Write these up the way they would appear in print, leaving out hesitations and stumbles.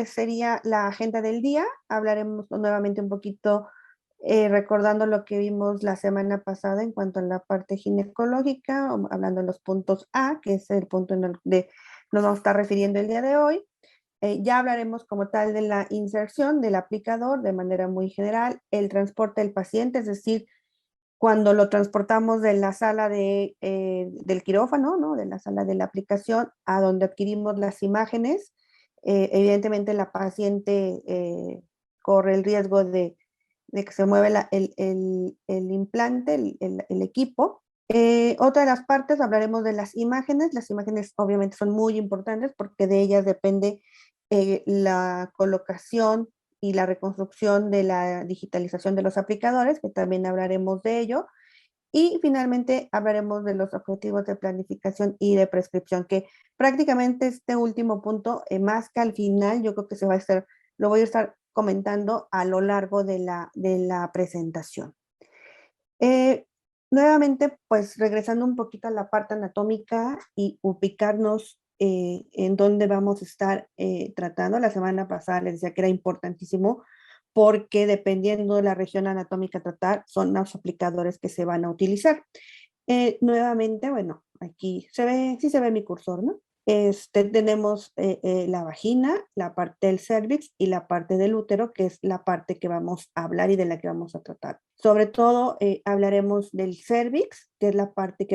Sería la agenda del día. Hablaremos nuevamente un poquito recordando lo que vimos la semana pasada en cuanto a la parte ginecológica, hablando de los puntos A, que es el punto en el que nos vamos a estar refiriendo el día de hoy. Ya hablaremos como tal de la inserción del aplicador de manera muy general, el transporte del paciente, es decir, cuando lo transportamos de la sala del quirófano, ¿no? De la sala de la aplicación a donde adquirimos las imágenes. Evidentemente la paciente corre el riesgo de que se mueva el implante, el equipo. Otra de las partes, hablaremos de las imágenes. Las imágenes obviamente son muy importantes porque de ellas depende la colocación y la reconstrucción de la digitalización de los aplicadores, que también hablaremos de ello. Y finalmente hablaremos de los objetivos de planificación y de prescripción, que prácticamente este último punto, más que al final, yo creo que lo voy a estar comentando a lo largo de la presentación. Eh, Nuevamente, pues regresando un poquito a la parte anatómica y ubicarnos en dónde vamos a estar tratando. La semana pasada les decía que era importantísimo porque dependiendo de la región anatómica a tratar, son los aplicadores que se van a utilizar. Nuevamente, bueno, aquí sí se ve mi cursor, ¿no? Tenemos la vagina, la parte del cervix y la parte del útero, que es la parte que vamos a hablar y de la que vamos a tratar. Sobre todo hablaremos del cervix, que es la parte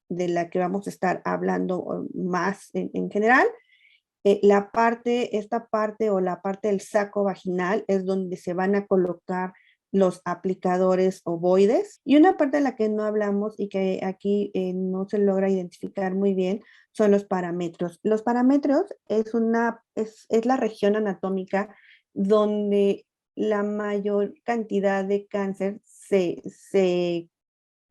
de la que vamos a estar hablando más en general. Esta parte o la parte del saco vaginal es donde se van a colocar los aplicadores ovoides. Y una parte de la que no hablamos y que aquí no se logra identificar muy bien son los parámetros. Los parámetros es la región anatómica donde la mayor cantidad de cáncer se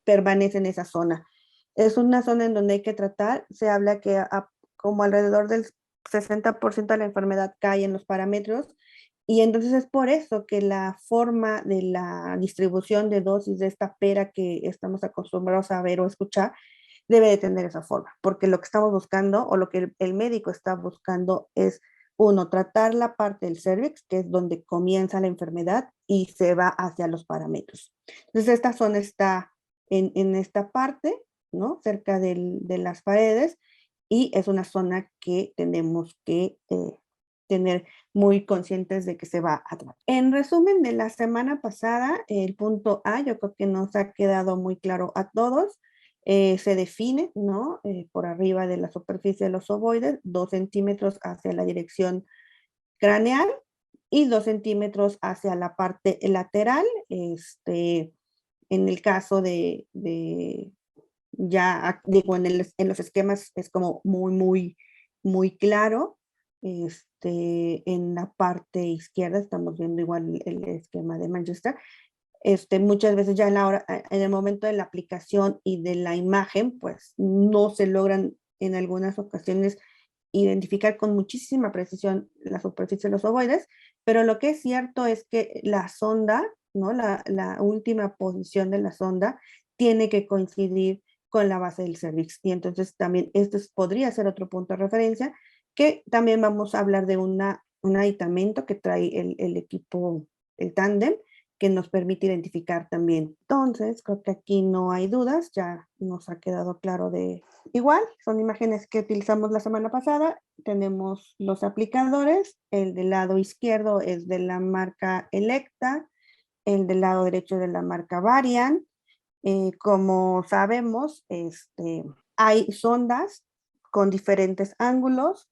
permanece en esa zona. Es una zona en donde hay que tratar. Se habla que como alrededor del 60% de la enfermedad cae en los parámetros, y entonces es por eso que la forma de la distribución de dosis de esta pera que estamos acostumbrados a ver o escuchar debe de tener esa forma, porque lo que estamos buscando o lo que el médico está buscando es, uno, tratar la parte del cervix, que es donde comienza la enfermedad y se va hacia los parámetros. Entonces esta zona está en esta parte, ¿no? Cerca de las paredes, y es una zona que tenemos que tener muy conscientes de que se va a tratar. En resumen de la semana pasada, el punto A, yo creo que nos ha quedado muy claro a todos. Se define, ¿no? Por arriba de la superficie de los ovoides, 2 centímetros hacia la dirección craneal y 2 centímetros hacia la parte lateral. En el caso ya digo, en los esquemas es como muy claro. En la parte izquierda estamos viendo igual el esquema de Manchester. Muchas veces ya en el momento de la aplicación y de la imagen, pues no se logran en algunas ocasiones identificar con muchísima precisión la superficie de los ovoides, pero lo que es cierto es que la sonda, ¿no? La última posición de la sonda tiene que coincidir con la base del cervix. Y entonces también podría ser otro punto de referencia, que también vamos a hablar de un aditamento que trae el equipo, el tándem, que nos permite identificar también. Entonces, creo que aquí no hay dudas, ya nos ha quedado claro de igual, son imágenes que utilizamos la semana pasada. Tenemos los aplicadores, el del lado izquierdo es de la marca Electa, el del lado derecho de la marca Varian. Como sabemos, hay sondas con diferentes ángulos,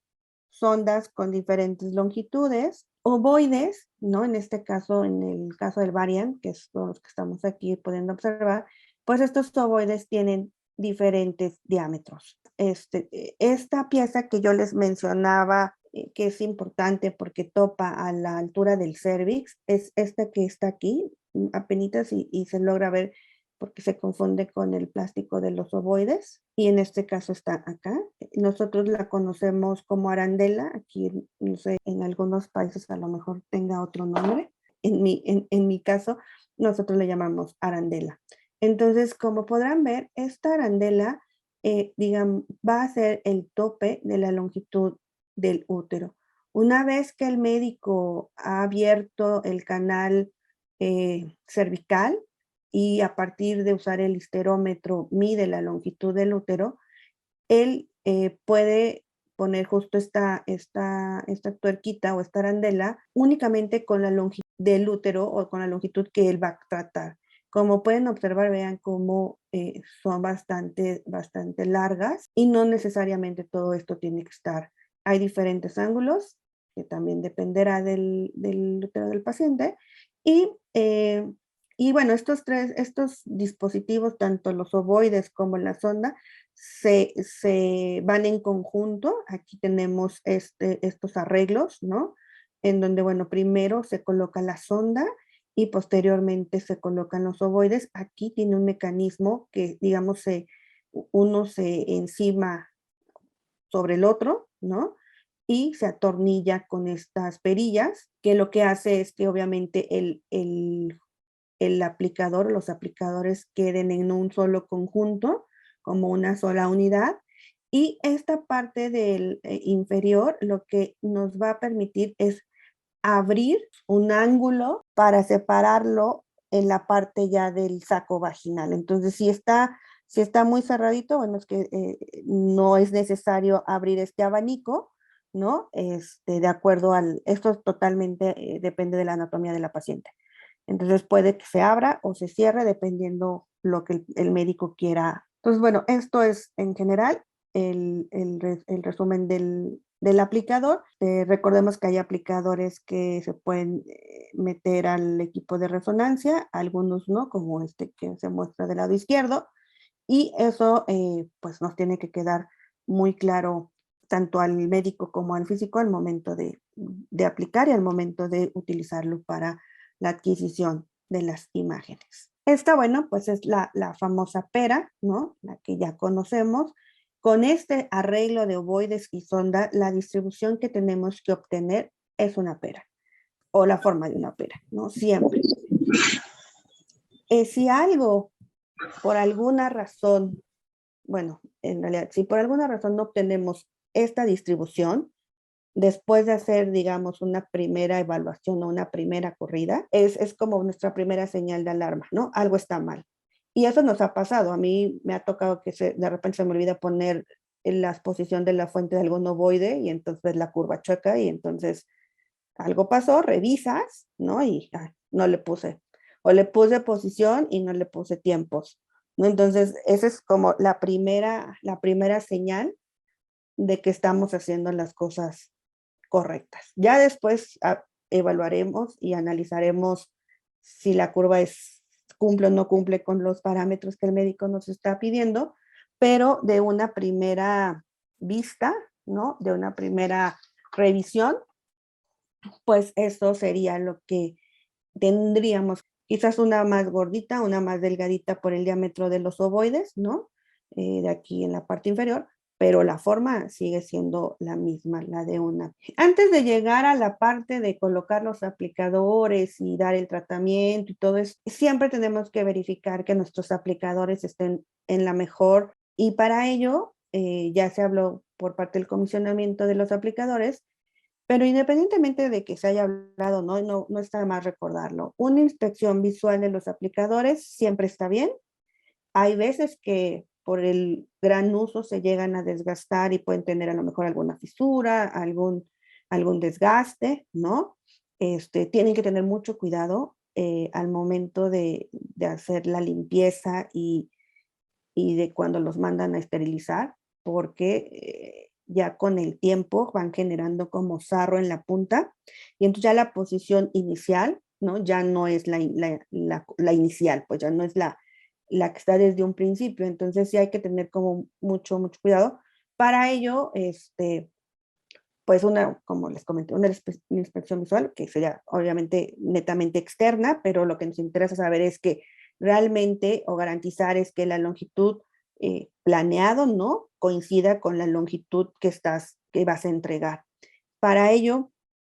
sondas con diferentes longitudes, ovoides, ¿no? En este caso, en el caso del Varian, que es los que estamos aquí pudiendo observar, pues estos ovoides tienen diferentes diámetros. Esta pieza que yo les mencionaba, que es importante porque topa a la altura del cervix, es esta que está aquí, apenitas, y se logra ver porque se confunde con el plástico de los ovoides, y en este caso está acá. Nosotros la conocemos como arandela, aquí no sé, en algunos países a lo mejor tenga otro nombre. En mi caso, nosotros le llamamos arandela. Entonces, como podrán ver, esta arandela, digamos, va a ser el tope de la longitud del útero. Una vez que el médico ha abierto el canal cervical y a partir de usar el histerómetro mide la longitud del útero, él puede poner justo esta tuerquita o esta arandela únicamente con la longitud del útero o con la longitud que él va a tratar. Como pueden observar, vean cómo son bastante largas y no necesariamente todo esto tiene que estar. Hay diferentes ángulos que también dependerá del útero del paciente y bueno, estos dispositivos, tanto los ovoides como la sonda, se van en conjunto. Aquí tenemos estos arreglos, ¿no? En donde, bueno, primero se coloca la sonda y posteriormente se colocan los ovoides. Aquí tiene un mecanismo que, digamos, uno se encima sobre el otro, ¿no? Y se atornilla con estas perillas, que lo que hace es que obviamente el aplicador, los aplicadores queden en un solo conjunto, como una sola unidad, y esta parte del inferior lo que nos va a permitir es abrir un ángulo para separarlo en la parte ya del saco vaginal. Entonces, si está muy cerradito, bueno, es que no es necesario abrir este abanico, ¿no? De acuerdo esto totalmente depende de la anatomía de la paciente. Entonces puede que se abra o se cierre dependiendo lo que el médico quiera. Entonces, bueno, esto es en general el resumen del aplicador. Recordemos que hay aplicadores que se pueden meter al equipo de resonancia, algunos no, como este que se muestra del lado izquierdo, y eso pues nos tiene que quedar muy claro tanto al médico como al físico al momento de aplicar y al momento de utilizarlo para la adquisición de las imágenes. Esta, bueno, pues es la famosa pera, ¿no? La que ya conocemos. Con este arreglo de ovoides y sonda, la distribución que tenemos que obtener es una pera, o la forma de una pera, ¿no? Siempre. Si algo, por alguna razón, bueno, en realidad, si por alguna razón no obtenemos esta distribución, después de hacer, digamos, una primera evaluación o una primera corrida, es como nuestra primera señal de alarma, ¿no? Algo está mal. Y eso nos ha pasado. A mí me ha tocado que de repente se me olvida poner en la posición de la fuente de algún ovoide y entonces la curva chueca y entonces algo pasó, revisas, ¿no? Y no le puse. O le puse posición y no le puse tiempos, ¿no? Entonces, esa es como la primera señal de que estamos haciendo las cosas correctas. Ya después evaluaremos y analizaremos si la curva cumple o no cumple con los parámetros que el médico nos está pidiendo, pero de una primera vista, ¿no? De una primera revisión, pues eso sería lo que tendríamos. Quizás una más gordita, una más delgadita por el diámetro de los ovoides, ¿no? De aquí en la parte inferior, pero la forma sigue siendo la misma, la de una. Antes de llegar a la parte de colocar los aplicadores y dar el tratamiento y todo eso, siempre tenemos que verificar que nuestros aplicadores estén en la mejor, y para ello ya se habló por parte del comisionamiento de los aplicadores, pero independientemente de que se haya hablado, no está más recordarlo. Una inspección visual de los aplicadores siempre está bien. Hay veces que por el gran uso se llegan a desgastar y pueden tener a lo mejor alguna fisura, algún desgaste, ¿no? Tienen que tener mucho cuidado al momento de hacer la limpieza y de cuando los mandan a esterilizar, porque ya con el tiempo van generando como sarro en la punta, y entonces ya la posición inicial, ¿no? Ya no es la inicial, pues ya no es la que está desde un principio, entonces sí hay que tener como mucho cuidado. Para ello, pues como les comenté, una inspección visual, que sería obviamente netamente externa, pero lo que nos interesa saber es que realmente o garantizar es que la longitud planeado, ¿no? Coincida con la longitud que vas a entregar. Para ello,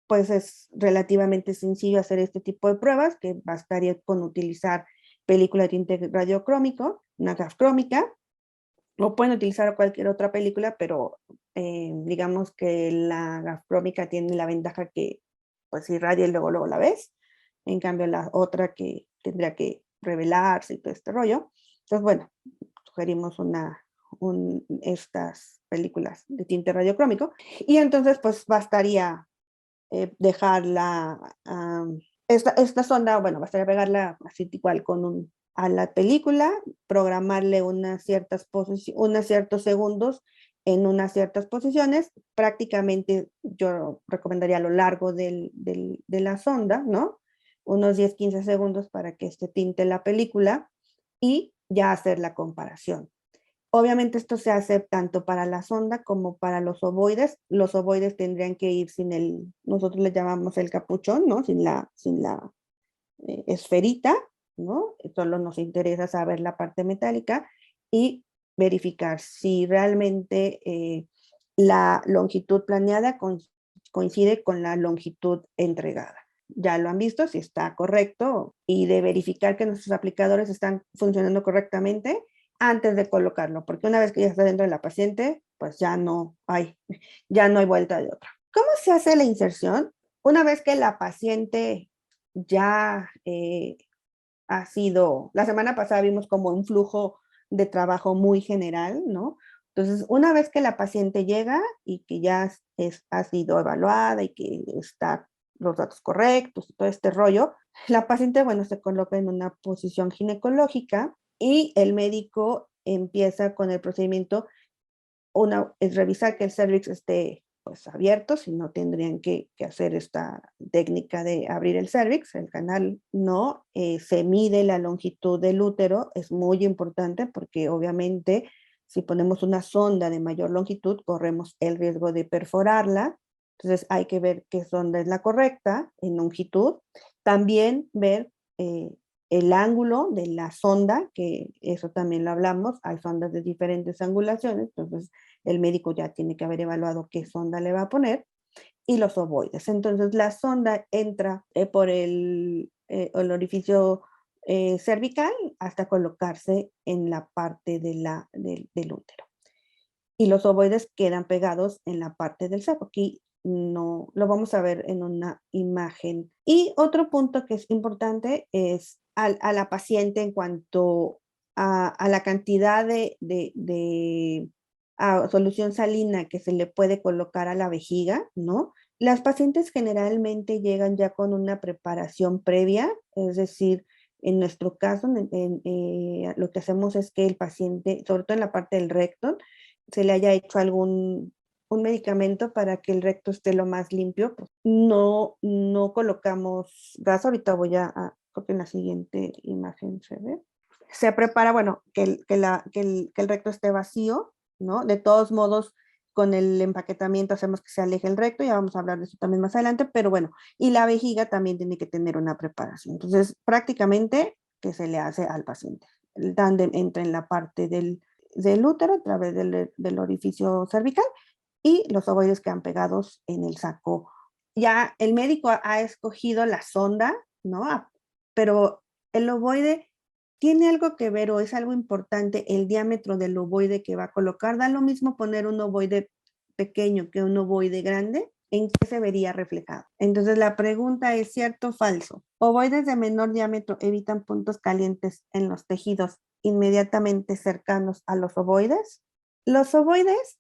pues es relativamente sencillo hacer este tipo de pruebas, que bastaría con utilizar película de tinte radiocrómico, una grafcrómica, o pueden utilizar cualquier otra película, pero digamos que la gastrómica tiene la ventaja que pues irradia y luego la ves, en cambio la otra que tendría que revelarse y todo este rollo. Entonces, bueno, sugerimos estas películas de tinte radiocrómico y entonces pues bastaría dejarla, esta sonda, bueno, bastaría pegarla así igual a la película, programarle unos ciertos segundos en unas ciertas posiciones, prácticamente yo recomendaría a lo largo de la sonda, ¿no? Unos 10-15 segundos para que tinte la película y ya hacer la comparación. Obviamente esto se hace tanto para la sonda como para los ovoides. Los ovoides tendrían que ir nosotros le llamamos el capuchón, ¿no? Sin la esferita, ¿no? Solo nos interesa saber la parte metálica y verificar si realmente la longitud planeada coincide con la longitud entregada. Ya lo han visto, si está correcto, y de verificar que nuestros aplicadores están funcionando correctamente antes de colocarlo, porque una vez que ya está dentro de la paciente, pues ya no hay vuelta de otra. ¿Cómo se hace la inserción? Una vez que la paciente ya la semana pasada vimos como un flujo de trabajo muy general, ¿no? Entonces, una vez que la paciente llega y que ya ha sido evaluada y que está los datos correctos y todo este rollo, la paciente, bueno, se coloca en una posición ginecológica y el médico empieza con el procedimiento. Una es revisar que el cervix esté pues abierto, si no tendrían que hacer esta técnica de abrir el cervix, el canal no, se mide la longitud del útero, es muy importante porque obviamente si ponemos una sonda de mayor longitud corremos el riesgo de perforarla, entonces hay que ver qué sonda es la correcta en longitud, también ver el ángulo de la sonda, que eso también lo hablamos, hay sondas de diferentes angulaciones, entonces el médico ya tiene que haber evaluado qué sonda le va a poner, y los ovoides. Entonces la sonda entra por el orificio cervical hasta colocarse en la parte del útero. Y los ovoides quedan pegados en la parte del saco. Aquí no lo vamos a ver en una imagen. Y otro punto que es importante es a la paciente en cuanto a la cantidad de solución salina que se le puede colocar a la vejiga, ¿no? Las pacientes generalmente llegan ya con una preparación previa, es decir, en nuestro caso, lo que hacemos es que el paciente, sobre todo en la parte del recto, se le haya hecho un medicamento para que el recto esté lo más limpio. Pues no colocamos gas, ahorita creo que en la siguiente imagen se ve. Se prepara, bueno, que el recto esté vacío, ¿no? De todos modos, con el empaquetamiento hacemos que se aleje el recto, ya vamos a hablar de eso también más adelante, pero bueno, y la vejiga también tiene que tener una preparación. Entonces, prácticamente, ¿qué se le hace al paciente? El tándem entra en la parte del útero a través del orificio cervical y los ovoides quedan pegados en el saco. Ya el médico ha escogido la sonda, ¿no? Pero el ovoide tiene algo que ver o es algo importante el diámetro del ovoide que va a colocar. Da lo mismo poner un ovoide pequeño que un ovoide grande. ¿En qué se vería reflejado? Entonces la pregunta es cierto o falso. Ovoides de menor diámetro evitan puntos calientes en los tejidos inmediatamente cercanos a los ovoides. Los ovoides,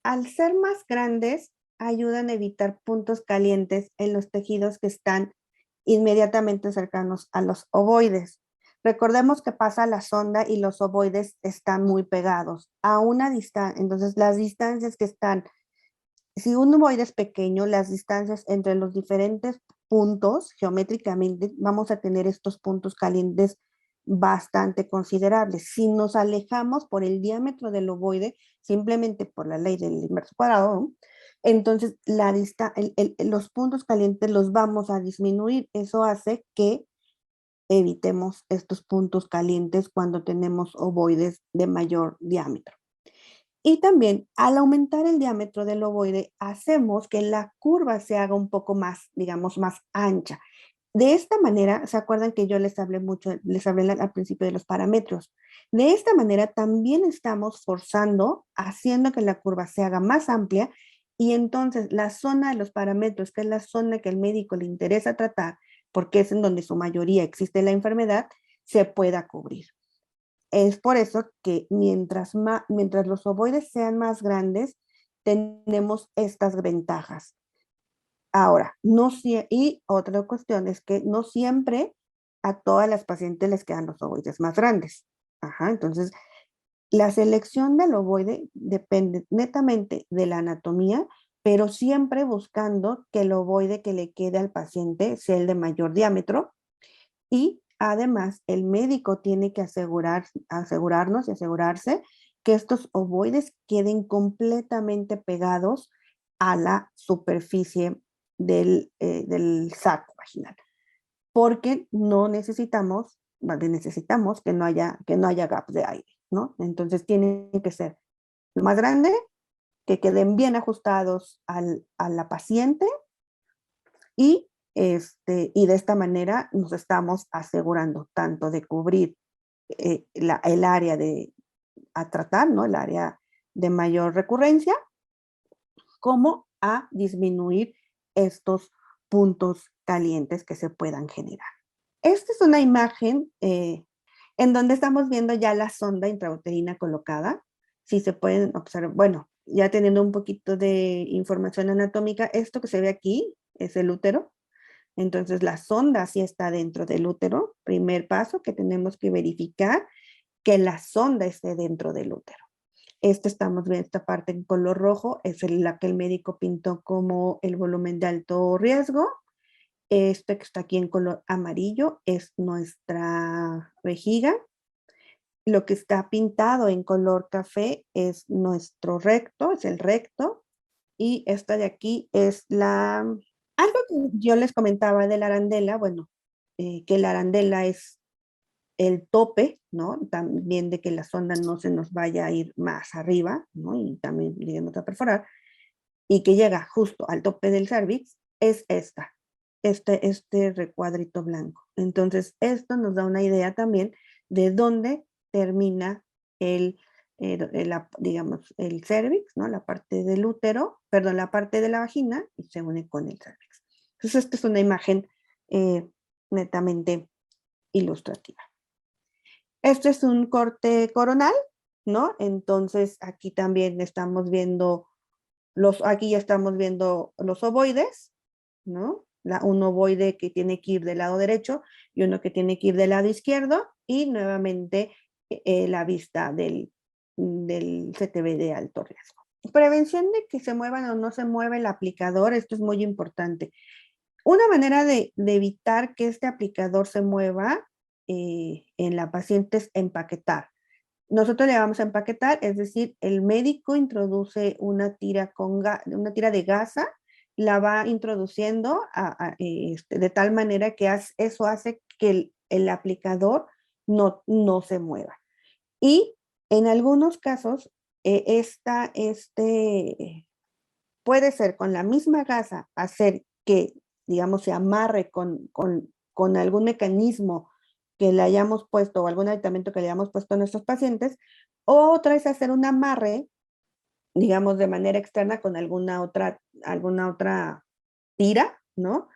al ser más grandes, ayudan a evitar puntos calientes en los tejidos que están inmediatamente cercanos a los ovoides. Recordemos que pasa la sonda y los ovoides están muy pegados a una distancia. Entonces, las distancias que están, si un ovoide es pequeño, las distancias entre los diferentes puntos, geométricamente, vamos a tener estos puntos calientes bastante considerables. Si nos alejamos por el diámetro del ovoide, simplemente por la ley del inverso cuadrado, ¿no? Entonces los puntos calientes los vamos a disminuir. Eso hace que evitemos estos puntos calientes cuando tenemos ovoides de mayor diámetro. Y también al aumentar el diámetro del ovoide, hacemos que la curva se haga un poco más, digamos, más ancha. De esta manera, ¿se acuerdan que yo les hablé al principio de los parámetros? De esta manera también estamos forzando, haciendo que la curva se haga más amplia y entonces la zona de los parámetros, que es la zona que al médico le interesa tratar, porque es en donde su mayoría existe la enfermedad, se pueda cubrir. Es por eso que mientras los ovoides sean más grandes, tenemos estas ventajas. Ahora, y otra cuestión es que no siempre a todas las pacientes les quedan los ovoides más grandes. Ajá, entonces la selección del ovoide depende netamente de la anatomía, pero siempre buscando que el ovoide que le quede al paciente sea el de mayor diámetro y además el médico tiene que asegurarnos y asegurarse que estos ovoides queden completamente pegados a la superficie del saco vaginal, porque no necesitamos, necesitamos que no haya gap de aire, ¿no? Entonces tiene que ser lo más grande, que queden bien ajustados a la paciente y, y de esta manera nos estamos asegurando tanto de cubrir el área a tratar, ¿no? El área de mayor recurrencia, como a disminuir estos puntos calientes que se puedan generar. Esta es una imagen en donde estamos viendo ya la sonda intrauterina colocada. Si se pueden observar, bueno, ya teniendo un poquito de información anatómica, esto que se ve aquí es el útero. Entonces la sonda sí está dentro del útero. Primer paso que tenemos que verificar que la sonda esté dentro del útero. Estamos viendo esta parte en color rojo, es la que el médico pintó como el volumen de alto riesgo. Este que está aquí en color amarillo es nuestra vejiga. Lo que está pintado en color café es nuestro recto, es el recto. Y esta de aquí es algo que yo les comentaba de la arandela, bueno, que la arandela es el tope, ¿no? También de que la sonda no se nos vaya a ir más arriba, ¿no? Y también lleguemos a perforar, y que llega justo al tope del cervix, es este recuadrito blanco. Entonces, esto nos da una idea también de dónde termina digamos, el cervix, ¿no? La parte del útero, perdón, la parte de la vagina y se une con el cervix. Entonces, esta es una imagen netamente ilustrativa. Este es un corte coronal, ¿no? Entonces, aquí también estamos viendo aquí ya estamos viendo los ovoides, ¿no? Un ovoide que tiene que ir del lado derecho y uno que tiene que ir del lado izquierdo y nuevamente la vista del CTB de alto riesgo. Prevención de que se muevan o no se mueva el aplicador, esto es muy importante. Una manera de evitar que este aplicador se mueva en la paciente es empaquetar. Nosotros le vamos a empaquetar, es decir, el médico introduce una tira de gasa, la va introduciendo de tal manera que eso hace que el aplicador no se mueva. Y en algunos casos, puede ser con la misma gasa hacer que, digamos, se amarre con algún mecanismo que le hayamos puesto o algún aditamento que le hayamos puesto a nuestros pacientes, o otra es hacer un amarre, digamos, de manera externa con alguna otra tira, ¿no?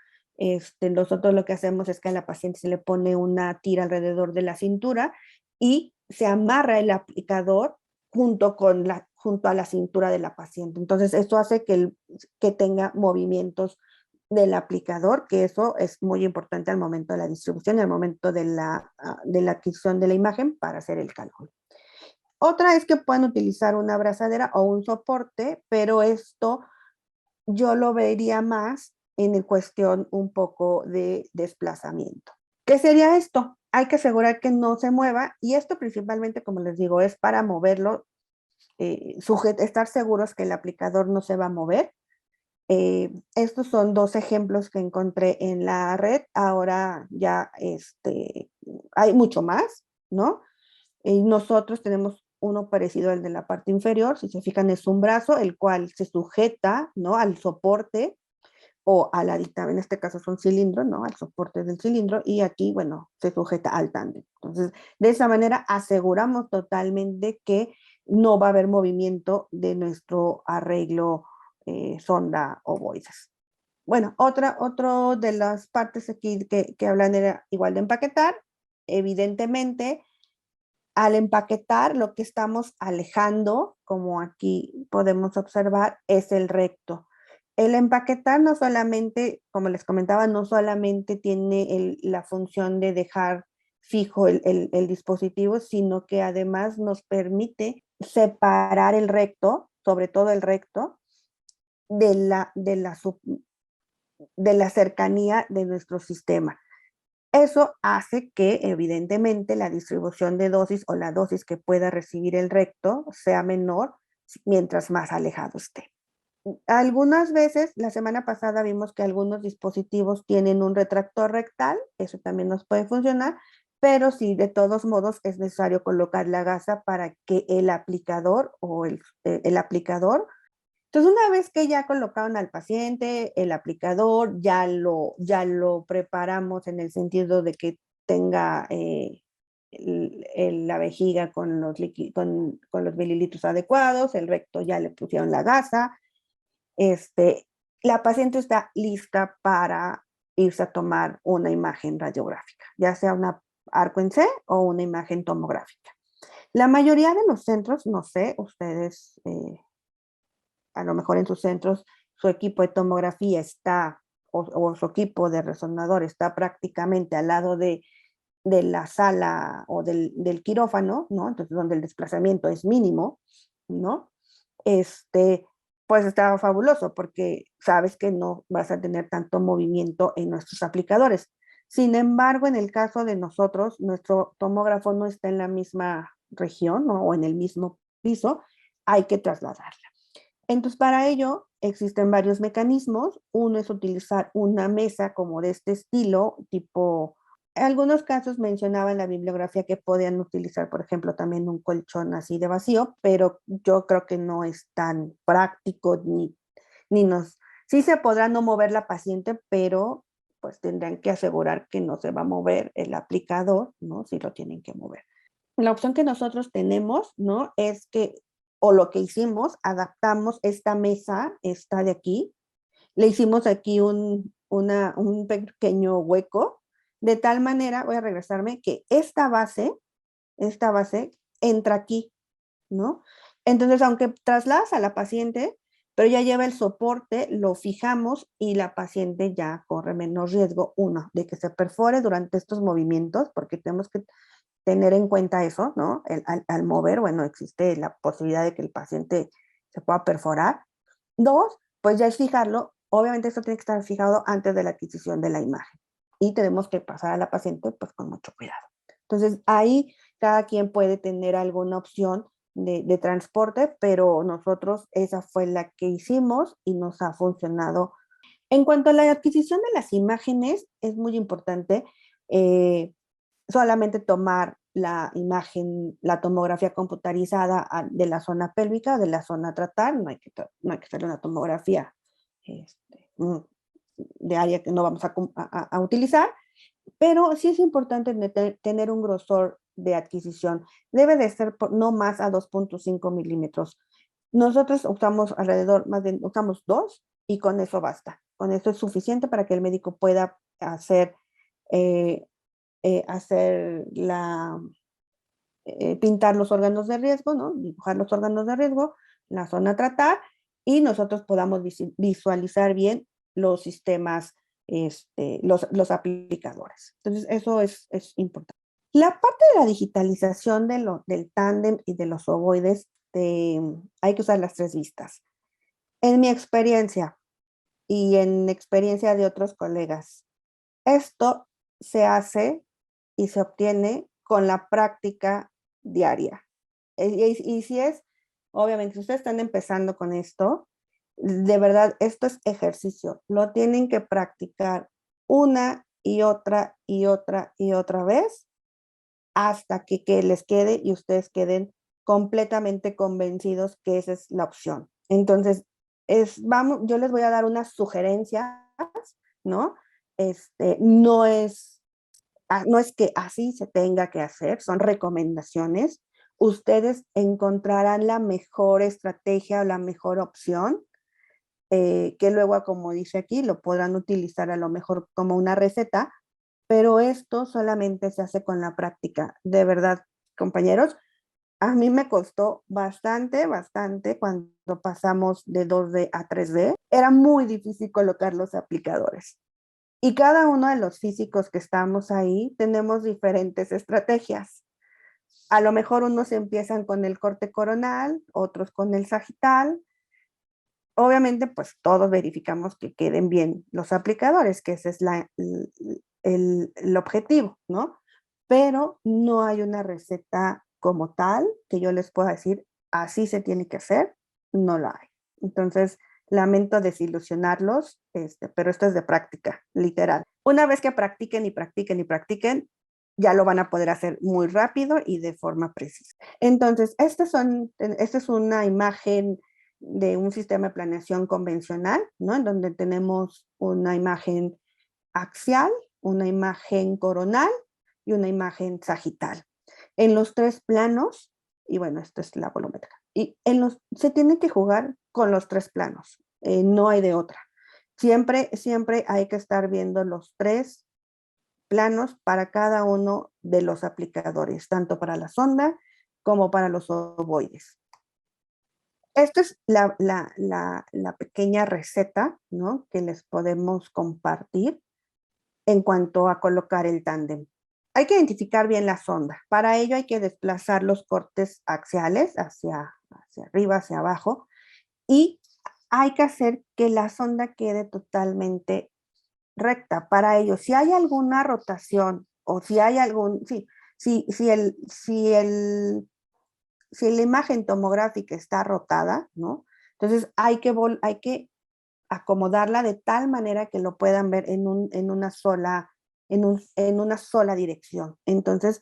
Nosotros lo que hacemos es que a la paciente se le pone una tira alrededor de la cintura y se amarra el aplicador junto a la cintura de la paciente. Entonces, esto hace que tenga movimientos del aplicador, que eso es muy importante al momento de la distribución y al momento de la adquisición de la imagen para hacer el cálculo. Otra es que pueden utilizar una abrazadera o un soporte, pero esto yo lo vería más en cuestión un poco de desplazamiento. ¿Qué sería esto? Hay que asegurar que no se mueva y esto principalmente, como les digo, es para moverlo, estar seguros que el aplicador no se va a mover. Estos son dos ejemplos que encontré en la red. Ahora ya hay mucho más, ¿no? Y nosotros tenemos uno parecido al de la parte inferior. Si se fijan, es un brazo, el cual se sujeta, ¿no? Al soporte o a la dictadura, en este caso es un cilindro, ¿no? Al soporte del cilindro, y aquí, bueno, se sujeta al tándem. Entonces, de esa manera aseguramos totalmente que no va a haber movimiento de nuestro arreglo sonda ovoides. Bueno, otro de las partes aquí que hablan era igual de empaquetar. Evidentemente, al empaquetar, lo que estamos alejando, como aquí podemos observar, es el recto. El empaquetar no solamente, como les comentaba, no solamente tiene la función de dejar fijo el dispositivo, sino que además nos permite separar el recto, sobre todo el recto, de la cercanía de nuestro sistema. Eso hace que, evidentemente, la distribución de dosis o la dosis que pueda recibir el recto sea menor mientras más alejado esté. Algunas veces, la semana pasada vimos que algunos dispositivos tienen un retractor rectal, eso también nos puede funcionar, pero sí, de todos modos es necesario colocar la gasa para que el aplicador o el aplicador. Entonces, una vez que ya colocaron al paciente, el aplicador, ya lo preparamos en el sentido de que tenga la vejiga con los mililitros adecuados, el recto ya le pusieron la gasa, la paciente está lista para irse a tomar una imagen radiográfica, ya sea una arco en C o una imagen tomográfica. La mayoría de los centros, no sé, ustedes a lo mejor en sus centros su equipo de tomografía está, o su equipo de resonador está prácticamente al lado de la sala o del quirófano, ¿no? Entonces, donde el desplazamiento es mínimo, ¿no? Pues está fabuloso porque sabes que no vas a tener tanto movimiento en nuestros aplicadores. Sin embargo, en el caso de nosotros, nuestro tomógrafo no está en la misma región, ¿no? O en el mismo piso, hay que trasladarla. Entonces, para ello existen varios mecanismos. Uno es utilizar una mesa como de este estilo, tipo, en algunos casos mencionaba en la bibliografía que podían utilizar, por ejemplo, también un colchón así de vacío, pero yo creo que no es tan práctico sí se podrá no mover la paciente, pero pues tendrán que asegurar que no se va a mover el aplicador, ¿no? Si lo tienen que mover. La opción que nosotros tenemos, ¿no? Es que, o lo que hicimos, adaptamos esta mesa, esta de aquí, le hicimos aquí un pequeño hueco, de tal manera, voy a regresarme, que esta base entra aquí, ¿no? Entonces, aunque trasladas a la paciente, pero ya lleva el soporte, lo fijamos y la paciente ya corre menos riesgo, uno, de que se perfore durante estos movimientos, porque tenemos que tener en cuenta eso, ¿no? Al mover, bueno, existe la posibilidad de que el paciente se pueda perforar. Dos, pues ya es fijarlo. Obviamente esto tiene que estar fijado antes de la adquisición de la imagen y tenemos que pasar a la paciente pues con mucho cuidado. Entonces ahí cada quien puede tener alguna opción de transporte, pero nosotros esa fue la que hicimos y nos ha funcionado. En cuanto a la adquisición de las imágenes, es muy importante solamente tomar la imagen, la tomografía computarizada de la zona pélvica, de la zona a tratar, no hay que hacer una tomografía de área que no vamos a utilizar, pero sí es importante tener un grosor de adquisición. Debe de ser no más a 2.5 milímetros. Nosotros usamos usamos 2 y con eso basta. Con eso es suficiente para que el médico pueda hacer eh, pintar los órganos de riesgo, ¿no? Dibujar los órganos de riesgo, la zona a tratar, y nosotros podamos visualizar bien los sistemas, los aplicadores. Entonces, eso es importante. La parte de la digitalización del tándem y de los ovoides, hay que usar las 3 vistas. En mi experiencia y en experiencia de otros colegas, esto se hace y se obtiene con la práctica diaria. Y si es, obviamente, si ustedes están empezando con esto, de verdad, esto es ejercicio. Lo tienen que practicar una y otra y otra y otra vez hasta que les quede y ustedes queden completamente convencidos que esa es la opción. Entonces, yo les voy a dar una sugerencia ¿no? No es que así se tenga que hacer, son recomendaciones. Ustedes encontrarán la mejor estrategia o la mejor opción, que luego, como dice aquí, lo podrán utilizar a lo mejor como una receta, pero esto solamente se hace con la práctica. De verdad, compañeros, a mí me costó bastante, bastante cuando pasamos de 2D a 3D. Era muy difícil colocar los aplicadores. Y cada uno de los físicos que estamos ahí tenemos diferentes estrategias. A lo mejor unos empiezan con el corte coronal, otros con el sagital. Obviamente, pues todos verificamos que queden bien los aplicadores, que ese es el objetivo, ¿no? Pero no hay una receta como tal que yo les pueda decir, así se tiene que hacer, no la hay. Entonces, lamento desilusionarlos, pero esto es de práctica, literal. Una vez que practiquen y practiquen y practiquen, ya lo van a poder hacer muy rápido y de forma precisa. Entonces, esta es una imagen de un sistema de planeación convencional, ¿no? En donde tenemos una imagen axial, una imagen coronal y una imagen sagital. En los tres planos, y bueno, esta es la volumétrica, y se tiene que jugar con los tres planos, no hay de otra. Siempre hay que estar viendo los tres planos para cada uno de los aplicadores, tanto para la sonda como para los ovoides. Esta es la pequeña receta, ¿no?, que les podemos compartir en cuanto a colocar el tándem. Hay que identificar bien la sonda. Para ello hay que desplazar los cortes axiales hacia arriba, hacia abajo, y hay que hacer que la sonda quede totalmente recta. Para ello, si hay alguna rotación o si hay si la imagen tomográfica está rotada, ¿no? Entonces hay que acomodarla de tal manera que lo puedan ver en una sola dirección. Entonces,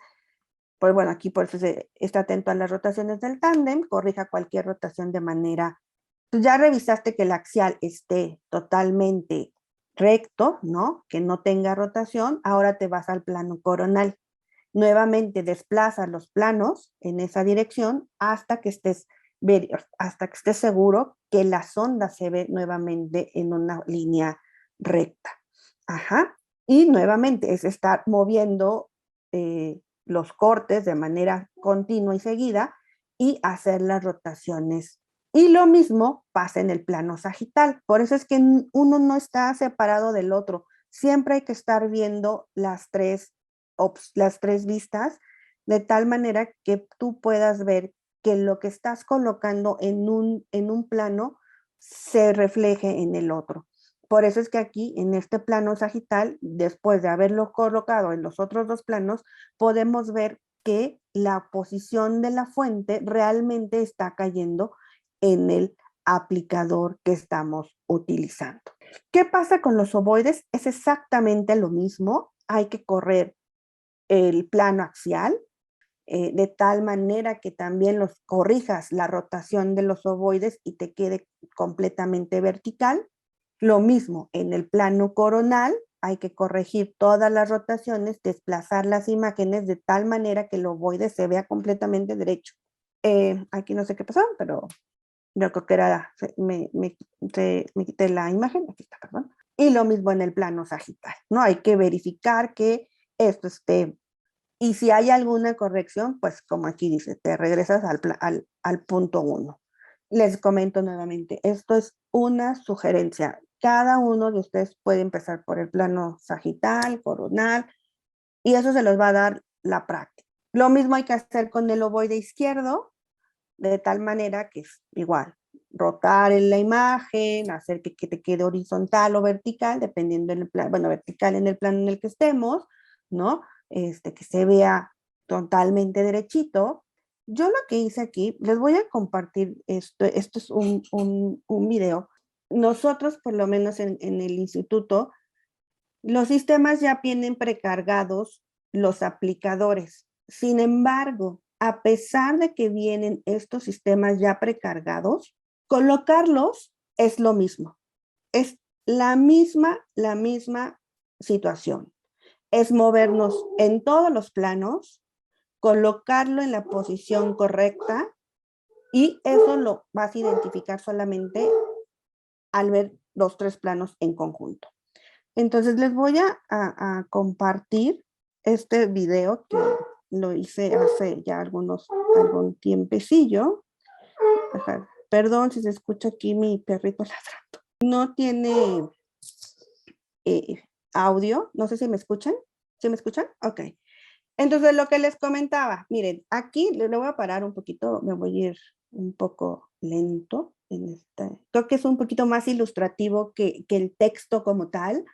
pues bueno, aquí por eso está atento a las rotaciones del tándem, corrija cualquier rotación de manera. Pues ya revisaste que el axial esté totalmente recto, ¿no? Que no tenga rotación. Ahora te vas al plano coronal. Nuevamente desplaza los planos en esa dirección hasta que estés seguro que la sonda se ve nuevamente en una línea recta. Ajá. Y nuevamente es estar moviendo los cortes de manera continua y seguida y hacer las rotaciones. Y lo mismo pasa en el plano sagital. Por eso es que uno no está separado del otro. Siempre hay que estar viendo las tres vistas, de tal manera que tú puedas ver que lo que estás colocando en un plano se refleje en el otro. Por eso es que aquí, en este plano sagital, después de haberlo colocado en los otros dos planos, podemos ver que la posición de la fuente realmente está cayendo en el aplicador que estamos utilizando. ¿Qué pasa con los ovoides? Es exactamente lo mismo. Hay que correr el plano axial, de tal manera que también los corrijas la rotación de los ovoides y te quede completamente vertical. Lo mismo en el plano coronal, hay que corregir todas las rotaciones, desplazar las imágenes de tal manera que el ovoide se vea completamente derecho. Aquí no sé qué pasó, pero yo creo que me quité la imagen, aquí está, perdón. Y lo mismo en el plano sagital, ¿no? Hay que verificar que esto esté. Y si hay alguna corrección, pues como aquí dice, te regresas al punto 1. Les comento nuevamente, esto es una sugerencia. Cada uno de ustedes puede empezar por el plano sagital, coronal, y eso se los va a dar la práctica. Lo mismo hay que hacer con el ovoide izquierdo, de tal manera que es igual, rotar en la imagen, hacer que te quede horizontal o vertical, dependiendo del plano, bueno, vertical en el plano en el que estemos, ¿no? Que se vea totalmente derechito. Yo lo que hice aquí, les voy a compartir esto es un video. Nosotros, por lo menos en el instituto, los sistemas ya vienen precargados los aplicadores. Sin embargo, a pesar de que vienen estos sistemas ya precargados, colocarlos es lo mismo. Es la misma situación. Es movernos en todos los planos, colocarlo en la posición correcta y eso lo vas a identificar solamente al ver los 3 planos en conjunto. Entonces les voy a compartir este video que lo hice hace ya algún tiempecillo. Ajá. Perdón si se escucha aquí mi perrito ladrando. No tiene audio, no sé si me escuchan. ¿Sí me escuchan? Ok. Entonces lo que les comentaba, miren, aquí le voy a parar un poquito, me voy a ir un poco lento en esta. Creo que es un poquito más ilustrativo que el texto como tal.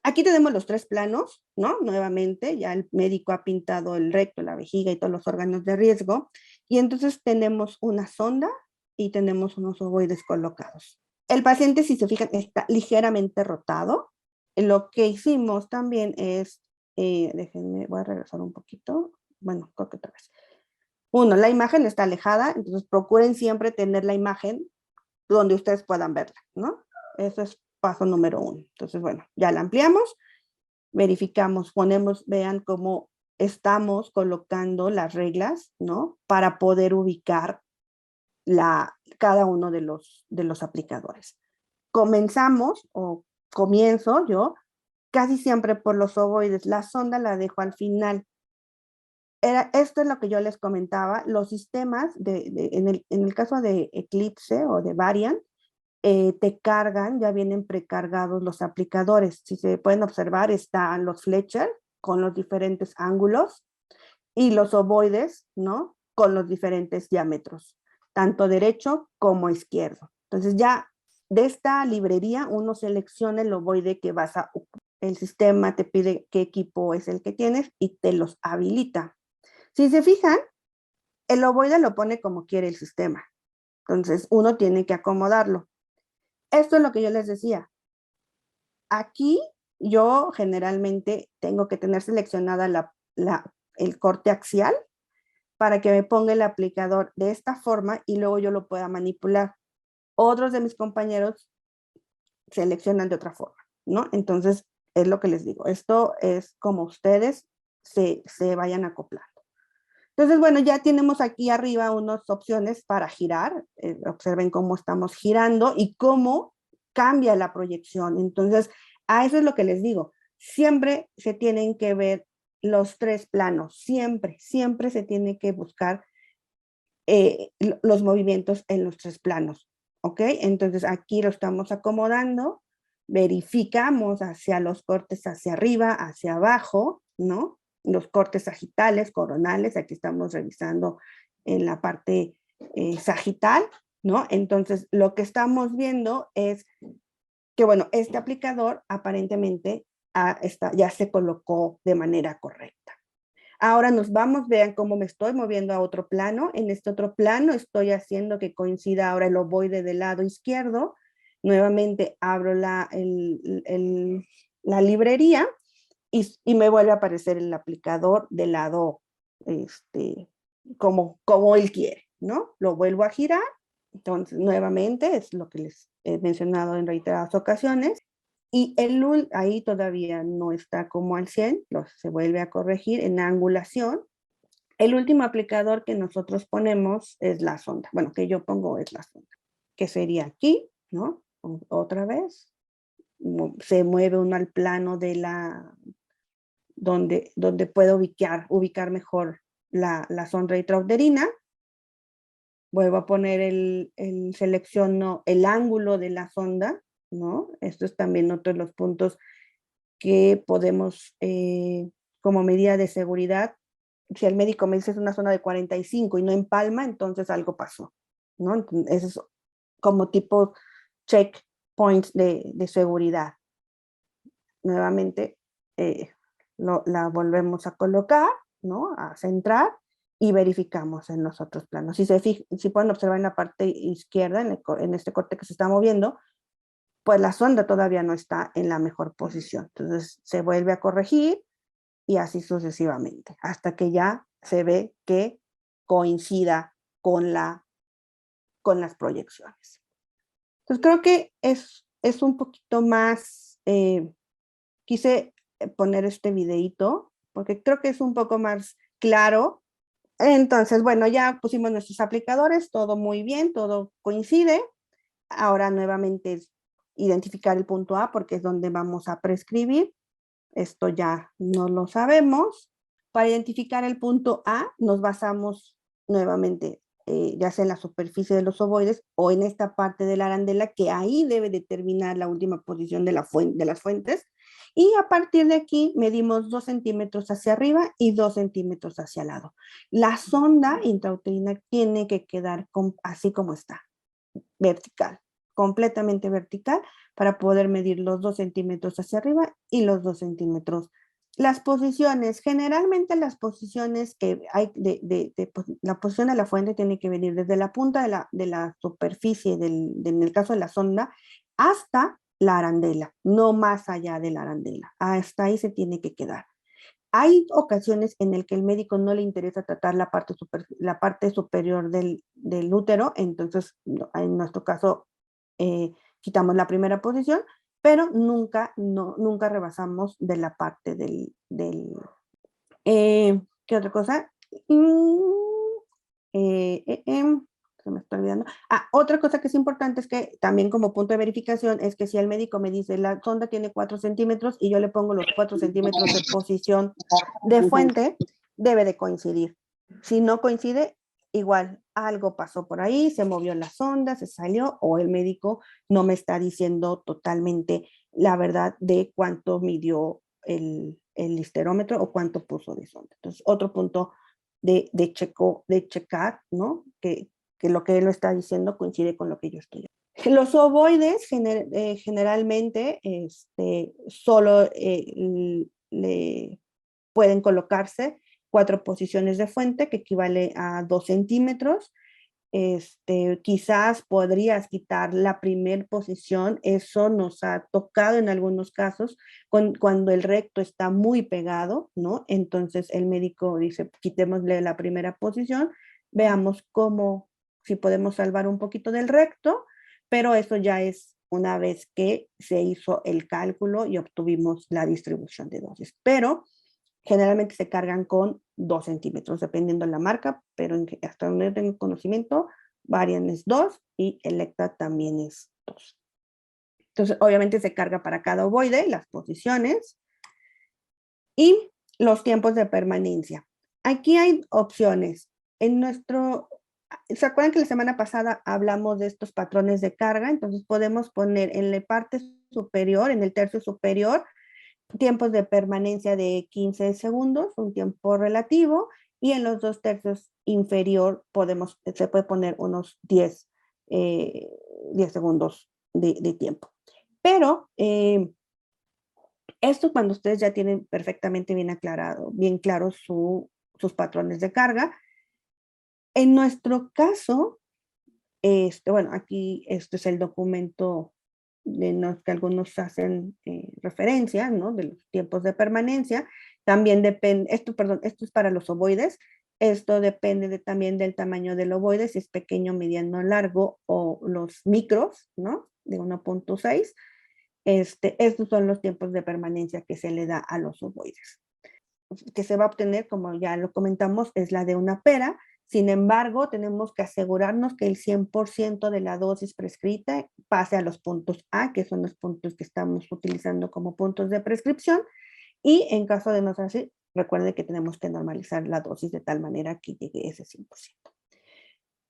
Aquí tenemos los 3 planos, ¿no? Nuevamente, ya el médico ha pintado el recto, la vejiga y todos los órganos de riesgo. Y entonces tenemos una sonda y tenemos unos ovoides colocados. El paciente, si se fijan, está ligeramente rotado. Lo que hicimos también es, déjenme, voy a regresar un poquito. Bueno, creo que otra vez. Uno, la imagen está alejada, entonces procuren siempre tener la imagen donde ustedes puedan verla, ¿no? Eso es paso número 1. Entonces, bueno, ya la ampliamos, verificamos, ponemos, vean cómo estamos colocando las reglas, ¿no? Para poder ubicar cada uno de los aplicadores. Comenzamos, o comienzo yo, casi siempre por los ovoides. La sonda la dejo al final. Esto es lo que yo les comentaba. Los sistemas, en el caso de Eclipse o de Variant, te cargan, ya vienen precargados los aplicadores. Si se pueden observar, están los Fletcher con los diferentes ángulos y los ovoides, ¿no? Con los diferentes diámetros, tanto derecho como izquierdo. Entonces ya de esta librería uno selecciona el ovoide que vas a ocupar. El sistema te pide qué equipo es el que tienes y te los habilita. Si se fijan, el ovoide lo pone como quiere el sistema. Entonces uno tiene que acomodarlo. Esto es lo que yo les decía. Aquí yo generalmente tengo que tener seleccionada el corte axial para que me ponga el aplicador de esta forma y luego yo lo pueda manipular. Otros de mis compañeros seleccionan de otra forma, ¿no? Entonces, es lo que les digo. Esto es como ustedes se vayan acoplando. Entonces, bueno, ya tenemos aquí arriba unas opciones para girar. Observen cómo estamos girando y cómo cambia la proyección. Entonces, a eso es lo que les digo. Siempre se tienen que ver los 3 planos. Siempre, siempre se tiene que buscar los movimientos en los 3 planos. ¿Ok? Entonces, aquí lo estamos acomodando. Verificamos hacia los cortes hacia arriba, hacia abajo, ¿no? Los cortes sagitales, coronales, aquí estamos revisando en la parte sagital, ¿no? Entonces, lo que estamos viendo es que, bueno, este aplicador aparentemente ya se colocó de manera correcta. Ahora nos vamos, vean cómo me estoy moviendo a otro plano. En este otro plano estoy haciendo que coincida ahora el ovoide del lado izquierdo. Nuevamente abro la librería y me vuelve a aparecer el aplicador del lado como él quiere, ¿no? Lo vuelvo a girar. Entonces, nuevamente, es lo que les he mencionado en reiteradas ocasiones. Y ahí todavía no está como al 100, se vuelve a corregir en angulación. El último aplicador que nosotros ponemos es la sonda. Bueno, que yo pongo es la sonda, que sería aquí, ¿no? Otra vez. Se mueve uno al plano de donde puedo ubicar mejor la sonda intrauterina. Vuelvo a poner selecciono el ángulo de la sonda, ¿no? Esto es también otro de los puntos que podemos, como medida de seguridad, si el médico me dice es una zona de 45 y no empalma, entonces algo pasó, ¿no? Entonces, eso es como tipo checkpoints de seguridad. Nuevamente, la volvemos a colocar, ¿no? A centrar y verificamos en los otros planos. Si pueden observar en la parte izquierda, en este corte que se está moviendo, pues la sonda todavía no está en la mejor posición. Entonces se vuelve a corregir y así sucesivamente, hasta que ya se ve que coincida con las proyecciones. Entonces creo que es un poquito más, quise poner este videíto, porque creo que es un poco más claro. Entonces, bueno, ya pusimos nuestros aplicadores, todo muy bien, todo coincide. Ahora nuevamente es identificar el punto A porque es donde vamos a prescribir. Esto ya no lo sabemos. Para identificar el punto A nos basamos nuevamente ya sea en la superficie de los ovoides o en esta parte de la arandela, que ahí debe determinar la última posición de las fuentes. Y a partir de aquí medimos 2 centímetros hacia arriba y 2 centímetros hacia el lado. La sonda intrauterina tiene que quedar así como está, vertical, completamente vertical, para poder medir los 2 centímetros hacia arriba y los 2 centímetros. Las posiciones, generalmente las posiciones que hay la posición de la fuente tiene que venir desde la punta de la superficie, en el caso de la sonda, hasta la arandela, no más allá de la arandela. Hasta ahí se tiene que quedar. Hay ocasiones en el que el médico no le interesa tratar la parte superior del útero, entonces en nuestro caso quitamos la primera posición, pero nunca rebasamos de la parte ¿qué otra cosa? Eh, eh, eh, Se me está olvidando. Otra cosa que es importante es que también como punto de verificación es que si el médico me dice la sonda tiene 4 centímetros y yo le pongo los 4 centímetros de posición de fuente, debe de coincidir. Si no coincide, igual algo pasó por ahí, se movió la sonda, se salió, o el médico no me está diciendo totalmente la verdad de cuánto midió el histerómetro o cuánto puso de sonda. Entonces, otro punto de checar, ¿no? Que lo que él lo está diciendo coincide con lo que yo estoy. Los ovoides generalmente solo le pueden colocarse 4 posiciones de fuente, que equivale a 2 centímetros. Quizás podrías quitar la primer posición, eso nos ha tocado en algunos casos cuando el recto está muy pegado, ¿no? Entonces el médico dice, quitémosle la primera posición, veamos si podemos salvar un poquito del recto, pero eso ya es una vez que se hizo el cálculo y obtuvimos la distribución de dosis. Pero generalmente se cargan con 2 centímetros, dependiendo de la marca, pero hasta donde yo tengo conocimiento, Varian es 2 y Electa también es 2. Entonces, obviamente se carga para cada ovoide, las posiciones y los tiempos de permanencia. Aquí hay opciones. ¿Se acuerdan que la semana pasada hablamos de estos patrones de carga? Entonces podemos poner en la parte superior, en el tercio superior, tiempos de permanencia de 15 segundos, un tiempo relativo, y en los 2 tercios inferior se puede poner unos 10 segundos de tiempo. Pero esto cuando ustedes ya tienen perfectamente bien aclarado, bien claros sus patrones de carga. En nuestro caso, bueno, aquí este es el documento de los que algunos hacen referencia, ¿no? De los tiempos de permanencia. También depende, esto es para los ovoides. Esto depende también del tamaño del ovoide, si es pequeño, mediano, largo o los micros, ¿no? De 1.6. Estos son los tiempos de permanencia que se le da a los ovoides. Que se va a obtener, como ya lo comentamos, es la de una pera. Sin embargo, tenemos que asegurarnos que el 100% de la dosis prescrita pase a los puntos A, que son los puntos que estamos utilizando como puntos de prescripción. Y en caso de no ser así, recuerden que tenemos que normalizar la dosis de tal manera que llegue ese 100%.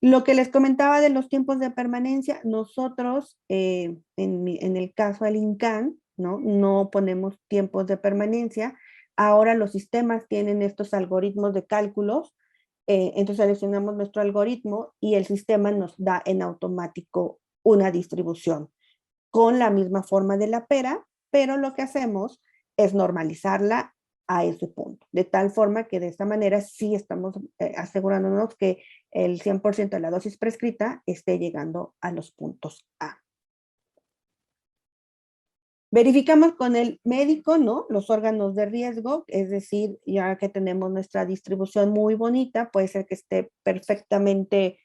Lo que les comentaba de los tiempos de permanencia, nosotros, en el caso del INCAN, no ponemos tiempos de permanencia. Ahora los sistemas tienen estos algoritmos de cálculos, entonces seleccionamos nuestro algoritmo y el sistema nos da en automático una distribución con la misma forma de la pera, pero lo que hacemos es normalizarla a ese punto, de tal forma que de esta manera sí estamos asegurándonos que el 100% de la dosis prescrita esté llegando a los puntos A. Verificamos con el médico, ¿no? Los órganos de riesgo, es decir, ya que tenemos nuestra distribución muy bonita, puede ser que esté perfectamente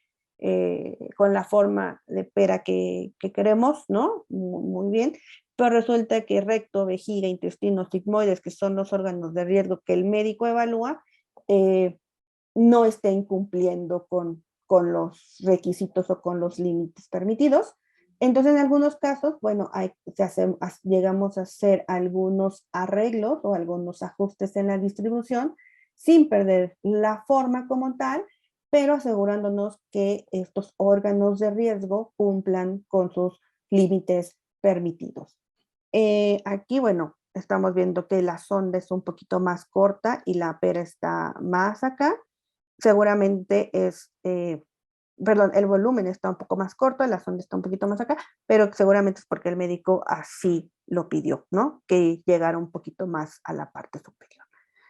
con la forma de pera que queremos, ¿no? Muy bien, pero resulta que recto, vejiga, intestino, sigmoides, que son los órganos de riesgo que el médico evalúa, no estén cumpliendo con los requisitos o con los límites permitidos. Entonces, en algunos casos, bueno, llegamos a hacer algunos arreglos o algunos ajustes en la distribución sin perder la forma como tal, pero asegurándonos que estos órganos de riesgo cumplan con sus límites permitidos. Aquí, bueno, estamos viendo que la sonda es un poquito más corta y la pera está más acá. Seguramente perdón, el volumen está un poco más corto, la sonda está un poquito más acá, pero seguramente es porque el médico así lo pidió, ¿no? Que llegara un poquito más a la parte superior.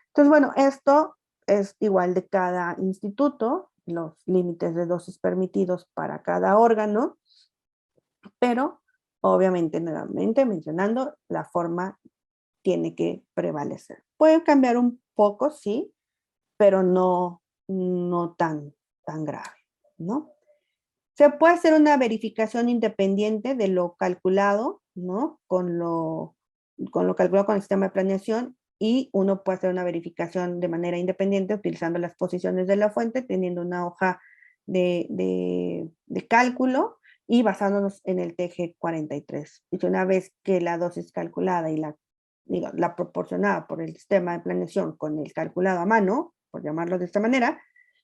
Entonces, bueno, esto es igual de cada instituto, los límites de dosis permitidos para cada órgano, pero obviamente, nuevamente mencionando, la forma tiene que prevalecer. Puede cambiar un poco, sí, pero no tan grave, ¿no? Se puede hacer una verificación independiente de lo calculado, ¿no? Con lo calculado con el sistema de planeación, y uno puede hacer una verificación de manera independiente utilizando las posiciones de la fuente, teniendo una hoja de cálculo y basándonos en el TG43. Y una vez que la dosis calculada y la proporcionada por el sistema de planeación con el calculado a mano, por llamarlo de esta manera,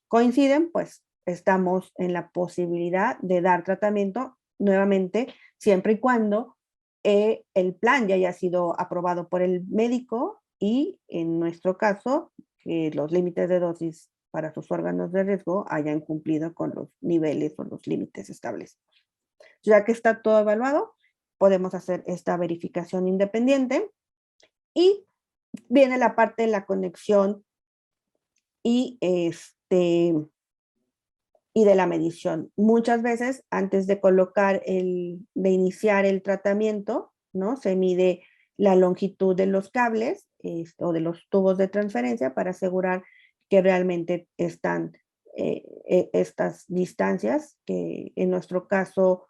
coinciden, pues estamos en la posibilidad de dar tratamiento nuevamente, siempre y cuando el plan ya haya sido aprobado por el médico y en nuestro caso, que los límites de dosis para sus órganos de riesgo hayan cumplido con los niveles o los límites establecidos. Ya que está todo evaluado, podemos hacer esta verificación independiente y viene la parte de la conexión y y de la medición. Muchas veces, antes de de iniciar el tratamiento, ¿no? Se mide la longitud de los cables o de los tubos de transferencia para asegurar que realmente están estas distancias, que en nuestro caso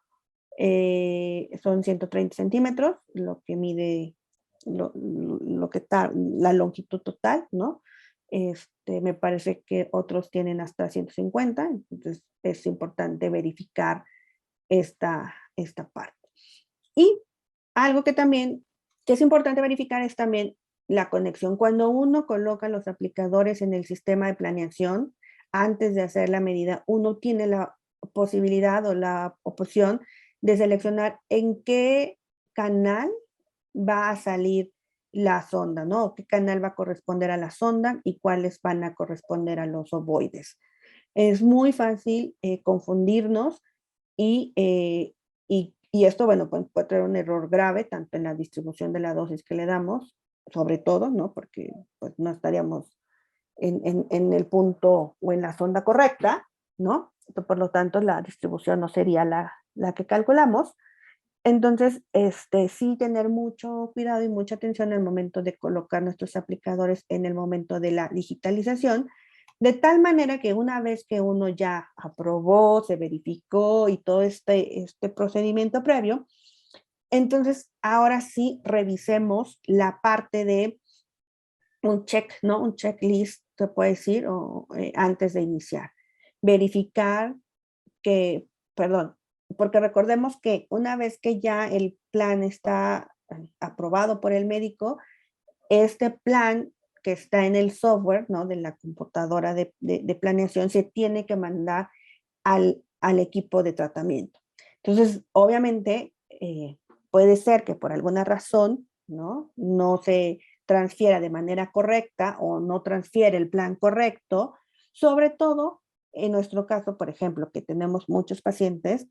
son 130 centímetros, lo que mide lo que está, la longitud total, ¿no? Me parece que otros tienen hasta 150, entonces es importante verificar esta parte. Y algo que es importante verificar es también la conexión. Cuando uno coloca los aplicadores en el sistema de planeación, antes de hacer la medida, uno tiene la posibilidad o la opción de seleccionar en qué canal va a salir la sonda, ¿no? ¿Qué canal va a corresponder a la sonda y cuáles van a corresponder a los ovoides? Es muy fácil confundirnos y, y esto, bueno, puede traer un error grave tanto en la distribución de la dosis que le damos, sobre todo, ¿no? Porque pues, no estaríamos en el punto o en la sonda correcta, ¿no? Por lo tanto, la distribución no sería la que calculamos. Entonces, sí tener mucho cuidado y mucha atención al momento de colocar nuestros aplicadores en el momento de la digitalización, de tal manera que una vez que uno ya aprobó, se verificó y todo este procedimiento previo, entonces ahora sí revisemos la parte de un check, ¿no? Un checklist, se puede decir, antes de iniciar. Verificar que, perdón, porque recordemos que una vez que ya el plan está aprobado por el médico, este plan que está en el software, ¿no? De la computadora de planeación se tiene que mandar al equipo de tratamiento. Entonces, obviamente, puede ser que por alguna razón, ¿no? No se transfiera de manera correcta o no transfiere el plan correcto, sobre todo en nuestro caso, por ejemplo, que tenemos muchos pacientes,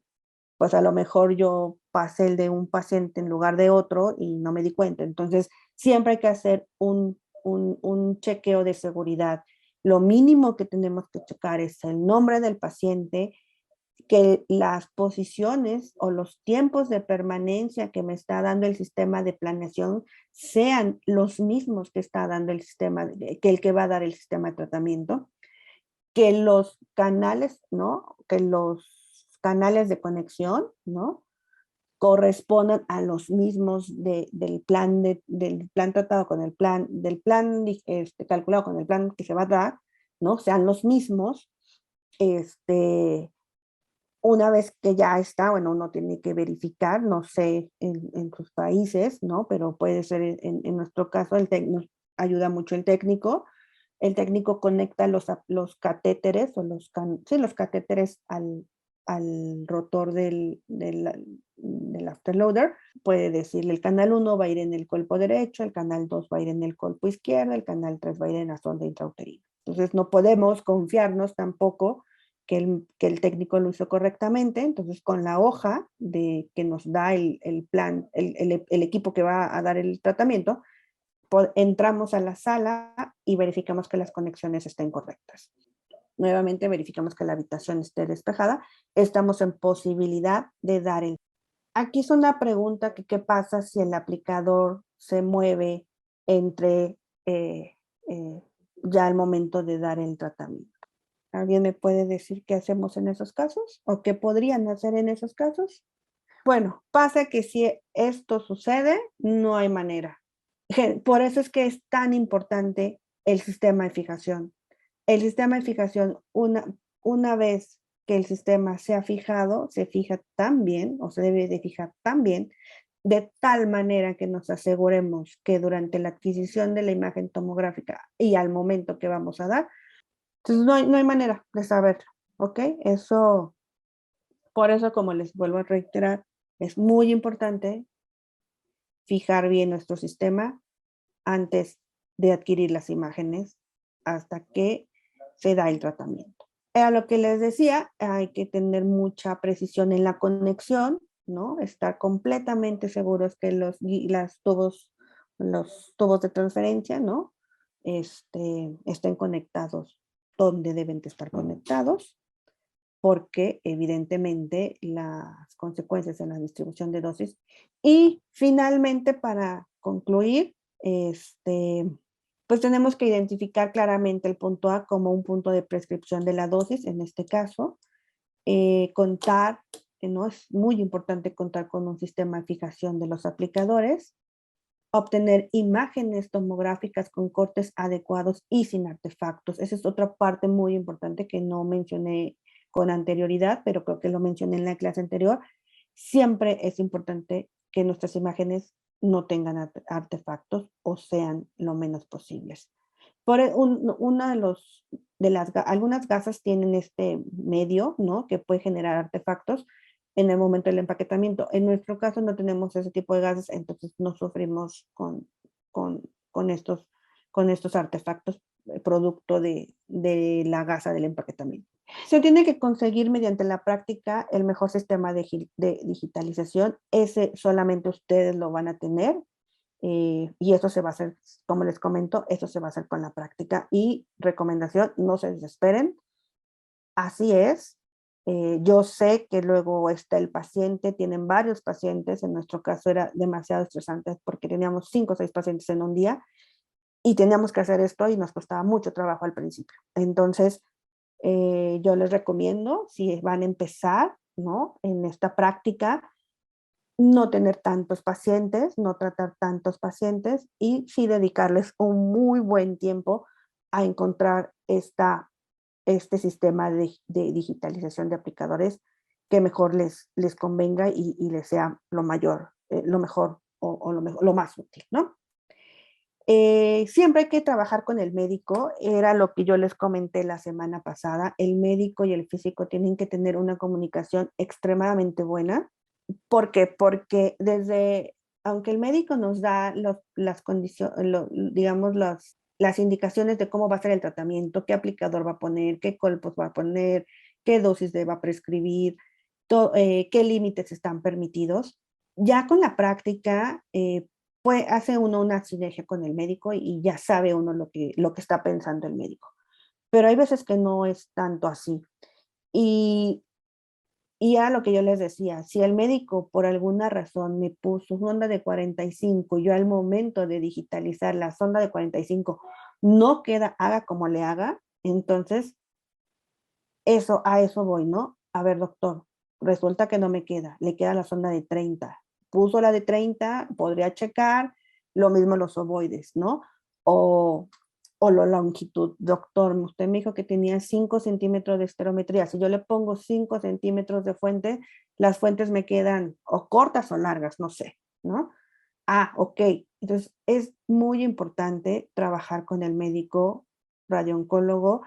pues a lo mejor yo pasé el de un paciente en lugar de otro y no me di cuenta. Entonces, siempre hay que hacer un chequeo de seguridad. Lo mínimo que tenemos que checar es el nombre del paciente, que las posiciones o los tiempos de permanencia que me está dando el sistema de planeación sean los mismos que está dando el sistema, que el que va a dar el sistema de tratamiento. que los canales, ¿no? Que los canales de conexión, ¿no? Correspondan a los mismos del plan tratado con el plan, del plan calculado con el plan que se va a dar, ¿no? Sean los mismos, este, una vez que ya está, bueno, uno tiene que verificar, no sé en sus países, ¿no? Pero puede ser en nuestro caso, nos ayuda mucho el técnico conecta los catéteres, o sí, los catéteres al rotor del afterloader. Puede decirle el canal 1 va a ir en el colpo derecho, el canal 2 va a ir en el colpo izquierdo, el canal 3 va a ir en la sonda intrauterina. Entonces no podemos confiarnos tampoco que el técnico lo hizo correctamente. Entonces con la hoja que nos da el plan, el equipo que va a dar el tratamiento, entramos a la sala y verificamos que las conexiones estén correctas. Nuevamente verificamos que la habitación esté despejada. Estamos en posibilidad de dar el... Aquí es una pregunta que qué pasa si el aplicador se mueve entre ya el momento de dar el tratamiento. ¿Alguien me puede decir qué hacemos en esos casos? ¿O qué podrían hacer en esos casos? Bueno, pasa que si esto sucede, no hay manera. Por eso es que es tan importante el sistema de fijación. El sistema de fijación, una vez que el sistema se ha fijado, se fija tan bien, o se debe de fijar tan bien, de tal manera que nos aseguremos que durante la adquisición de la imagen tomográfica y al momento que vamos a dar, entonces no hay manera de saberlo, ¿ok? Eso, por eso, como les vuelvo a reiterar, es muy importante fijar bien nuestro sistema antes de adquirir las imágenes hasta que se da el tratamiento. A lo que les decía, hay que tener mucha precisión en la conexión, ¿no? Estar completamente seguros que los tubos de transferencia, ¿no? Estén conectados donde deben de estar conectados, porque evidentemente las consecuencias en la distribución de dosis. Y finalmente, para concluir, pues tenemos que identificar claramente el punto A como un punto de prescripción de la dosis, en este caso, contar, ¿no? Es muy importante contar con un sistema de fijación de los aplicadores, obtener imágenes tomográficas con cortes adecuados y sin artefactos. Esa es otra parte muy importante que no mencioné con anterioridad, pero creo que lo mencioné en la clase anterior. Siempre es importante que nuestras imágenes no tengan artefactos o sean lo menos posibles. Una algunas gasas tienen este medio, ¿no? Que puede generar artefactos en el momento del empaquetamiento. En nuestro caso no tenemos ese tipo de gases, entonces no sufrimos con, con estos, con estos artefactos producto de la gasa del empaquetamiento. Se tiene que conseguir mediante la práctica el mejor sistema de digitalización. Ese solamente ustedes lo van a tener. Y eso se va a hacer, como les comento, eso se va a hacer con la práctica. Y recomendación, no se desesperen. Así es. Yo sé que luego está el paciente, tienen varios pacientes, en nuestro caso era demasiado estresante porque teníamos 5 o 6 pacientes en un día y teníamos que hacer esto y nos costaba mucho trabajo al principio. Entonces, yo les recomiendo, si van a empezar, ¿no? En esta práctica, no tener tantos pacientes, no tratar tantos pacientes y sí dedicarles un muy buen tiempo a encontrar este sistema de digitalización de aplicadores que mejor les convenga y les sea lo mejor o lo más útil, ¿no? Siempre hay que trabajar con el médico, era lo que yo les comenté la semana pasada. El médico y el físico tienen que tener una comunicación extremadamente buena. ¿Por qué? Porque aunque el médico nos da las condiciones, digamos, las indicaciones de cómo va a ser el tratamiento, qué aplicador va a poner, qué colpos va a poner, qué dosis va a prescribir, qué límites están permitidos, ya con la práctica hace uno una sinergia con el médico y ya sabe uno lo que está pensando el médico. Pero hay veces que no es tanto así. Y a lo que yo les decía, si el médico por alguna razón me puso sonda de 45, yo al momento de digitalizar la sonda de 45 no queda, haga como le haga, entonces a eso voy, ¿no? A ver, doctor, resulta que no me queda, le queda la sonda de 30. Puso la de 30, podría checar, lo mismo los ovoides, ¿no? O, o la longitud. Doctor, usted me dijo que tenía 5 centímetros de esterometría. Si yo le pongo 5 centímetros de fuente, las fuentes me quedan o cortas o largas, no sé, ¿no? Ah, ok. Entonces, es muy importante trabajar con el médico radiooncólogo,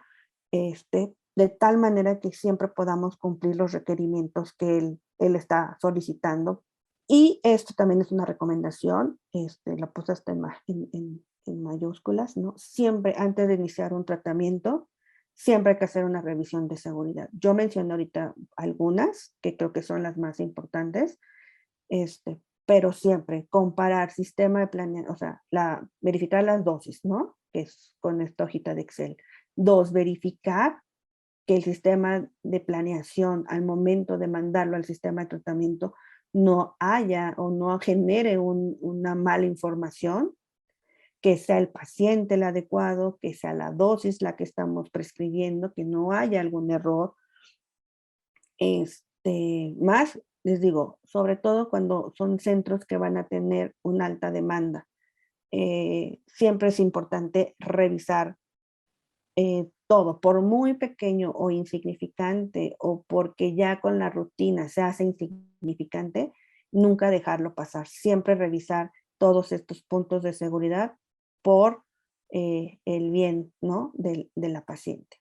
de tal manera que siempre podamos cumplir los requerimientos que él está solicitando. Y esto también es una recomendación, la puse hasta en mayúsculas, ¿no? Siempre antes de iniciar un tratamiento, siempre hay que hacer una revisión de seguridad. Yo mencioné ahorita algunas, que creo que son las más importantes, pero siempre comparar sistema de planeación, o sea, verificar las dosis, ¿no? Que es con esta hojita de Excel. 2, verificar que el sistema de planeación al momento de mandarlo al sistema de tratamiento no haya o no genere una mala información, que sea el paciente el adecuado, que sea la dosis la que estamos prescribiendo, que no haya algún error. Más, les digo, sobre todo cuando son centros que van a tener una alta demanda. Siempre es importante revisar todo, por muy pequeño o insignificante o porque ya con la rutina se hace insignificante, nunca dejarlo pasar, siempre revisar todos estos puntos de seguridad por el bien, ¿no? de la paciente.